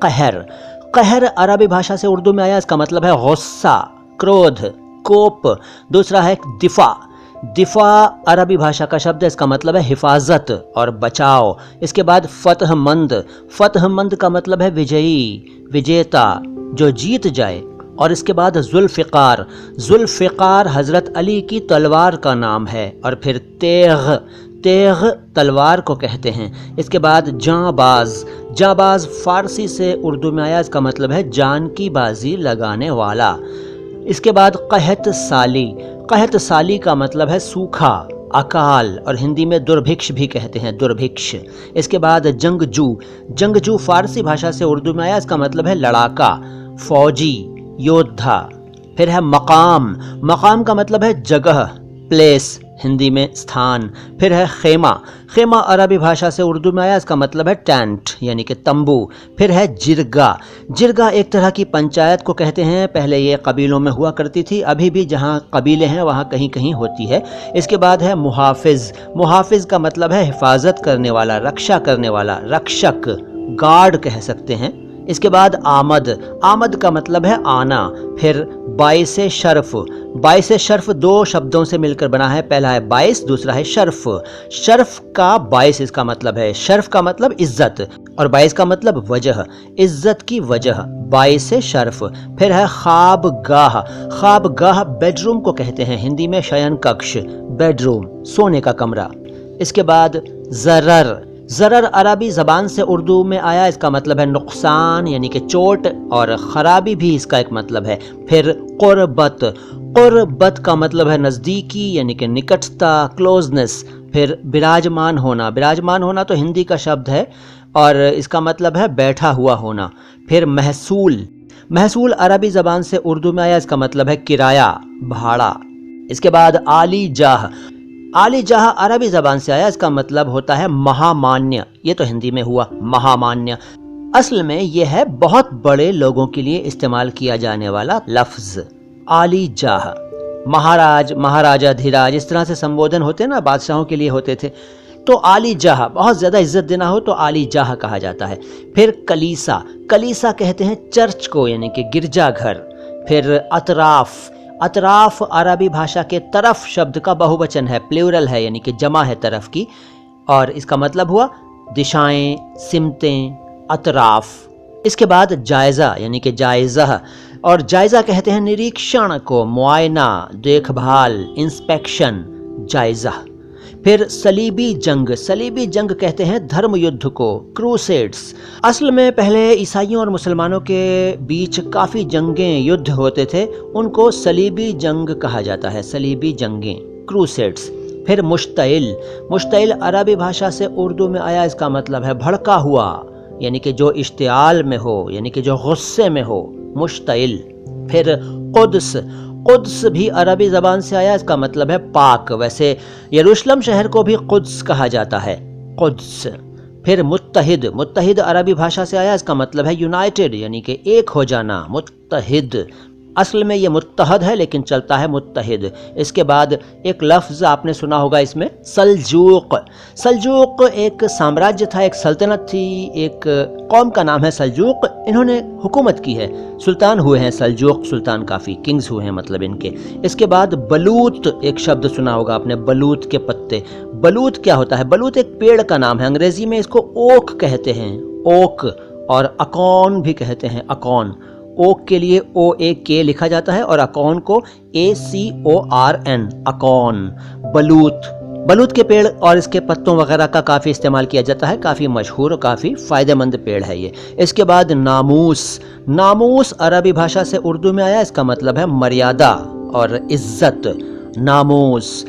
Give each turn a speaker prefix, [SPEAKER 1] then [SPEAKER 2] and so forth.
[SPEAKER 1] कहर, कहर अरबी भाषा से उर्दू में आया, इसका मतलब है गुस्सा, क्रोध, कोप। दूसरा है दिफा, दिफा अरबी भाषा का शब्द है, इसका मतलब है हिफाजत और बचाव। इसके बाद फतहमंद, फतहमंद का मतलब है विजयी, विजेता, जो जीत जाए। और इसके बाद जुल्फ़िकार, जुल्फ़िकार हज़रत अली की तलवार का नाम है। और फिर तेग़, तेग़ तलवार को कहते हैं। इसके बाद जांबाज, जांबाज फ़ारसी से उर्दू में आया, इसका मतलब है जान की बाजी लगाने वाला। इसके बाद कहत साली, कहत साली का मतलब है सूखा, अकाल, और हिंदी में दुर्भिक्ष भी कहते हैं, दुर्भिक्ष। इसके बाद जंगजू, जंगजू फ़ारसी भाषा से उर्दू में आया, इसका मतलब है लड़ाका, फौजी, योद्धा। फिर है मकाम, मकाम का मतलब है जगह, प्लेस, हिंदी में स्थान। फिर है खेमा, खेमा अरबी भाषा से उर्दू में आया, इसका मतलब है टेंट यानी कि तंबू। फिर है जिरगा, जिरगा एक तरह की पंचायत को कहते हैं, पहले ये कबीलों में हुआ करती थी, अभी भी जहाँ कबीले हैं वहाँ कहीं कहीं होती है। इसके बाद है मुहाफिज, मुहाफिज का मतलब है हिफाजत करने वाला, रक्षा करने वाला, रक्षक, गार्ड कह सकते हैं। इसके बाद आमद, आमद का मतलब है आना। फिर बाइसे शर्फ, बाइसे शर्फ दो शब्दों से मिलकर बना है, पहला है बाइस, दूसरा है शर्फ। शर्फ का बाइस इसका मतलब है, शर्फ का मतलब इज्जत और बाइस का मतलब वजह, इज्जत की वजह, बाइसे शर्फ। फिर है ख्वाबगाह, ख्वाबगाह बेडरूम को कहते हैं, हिंदी में शयन कक्ष, बेडरूम, सोने का कमरा। इसके बाद ज़रर, ज़रर अरबी ज़बान से उर्दू में आया, इसका मतलब है नुकसान यानी कि चोट, और ख़राबी भी इसका एक मतलब है। फिर क़ुरबत, क़ुरबत का मतलब है नज़दीकी यानी कि निकटता, क्लोजनेस। फिर विराजमान होना, विराजमान होना तो हिंदी का शब्द है और इसका मतलब है बैठा हुआ होना। फिर महसूल, महसूल अरबी ज़बान से उर्दू में आया, इसका मतलब है किराया, भाड़ा। इसके बाद आली जाह, आली जाह अरबी ज़बान से आया, इसका मतलब होता है महामान्य, ये तो हिंदी में हुआ महामान्य। असल में यह है बहुत बड़े लोगों के लिए इस्तेमाल किया जाने वाला लफ्ज़ आली जाह। महाराज, महाराजा, धीराज, इस तरह से संबोधन होते ना, बादशाहों के लिए होते थे। तो आली जाह, बहुत ज़्यादा इज्जत देना हो तो आली जाह कहा जाता है। फिर कलीसा, कलीसा कहते हैं चर्च को यानी कि गिरजाघर। फिर अतराफ़, अतराफ़ अरबी भाषा के तरफ शब्द का बहुवचन है, प्लूरल है यानी कि जमा है तरफ की, और इसका मतलब हुआ दिशाएं, सिमतें, अतराफ़। इसके बाद जायज़ा यानी कि जायज़ा, और जायज़ा कहते हैं निरीक्षण को, मुआयना, देखभाल, इंस्पेक्शन, जायज़ा। फिर सलीबी जंग, सलीबी जंग कहते हैं धर्म युद्ध को, क्रूसेड्स। असल में पहले ईसाइयों और मुसलमानों के बीच काफ़ी जंगें, युद्ध होते थे, उनको सलीबी जंग कहा जाता है, सलीबी जंगें, क्रूसेड्स। फिर मुश्तइल, मुश्तइल अरबी भाषा से उर्दू में आया, इसका मतलब है भड़का हुआ यानी कि जो इश्तियाल में हो, यानी कि जो गुस्से में हो, मुश्तइल। फिर कुद्स, कुद्स भी अरबी ज़बान से आया, इसका मतलब है पाक। वैसे यरूशलेम शहर को भी कुद्स कहा जाता है, कुद्स। फिर मुत्तहिद, मुत्तहिद अरबी भाषा से आया, इसका मतलब है यूनाइटेड यानी कि एक हो जाना, मुत्तहिद। असल में ये मुत्तहद है लेकिन चलता है मुत्तहिद। इसके बाद एक लफ्ज़ आपने सुना होगा इसमें, सल्जूक। सल्जूक एक साम्राज्य था, एक सल्तनत थी, एक कौम का नाम है सल्जूक। इन्होंने हुकूमत की है, सुल्तान हुए हैं सल्जूक सुल्तान, काफ़ी किंग्स हुए हैं मतलब इनके। इसके बाद बलूत, एक शब्द सुना होगा आपने, बलूत के पत्ते। बलूत क्या होता है? बलूत एक पेड़ का नाम है, अंग्रेज़ी में इसको ओक कहते हैं, ओक, और अकौन भी कहते हैं, अकौन। ओक के लिए OAK लिखा जाता है और अकौन को ACORN, अकौन। बलूत, बलूत के पेड़ और इसके पत्तों वगैरह का काफ़ी इस्तेमाल किया जाता है, काफ़ी मशहूर और काफ़ी फ़ायदेमंद पेड़ है ये। इसके बाद नामूस, नामूस अरबी भाषा से उर्दू में आया, इसका मतलब है मर्यादा और इज़्ज़त, नामूस।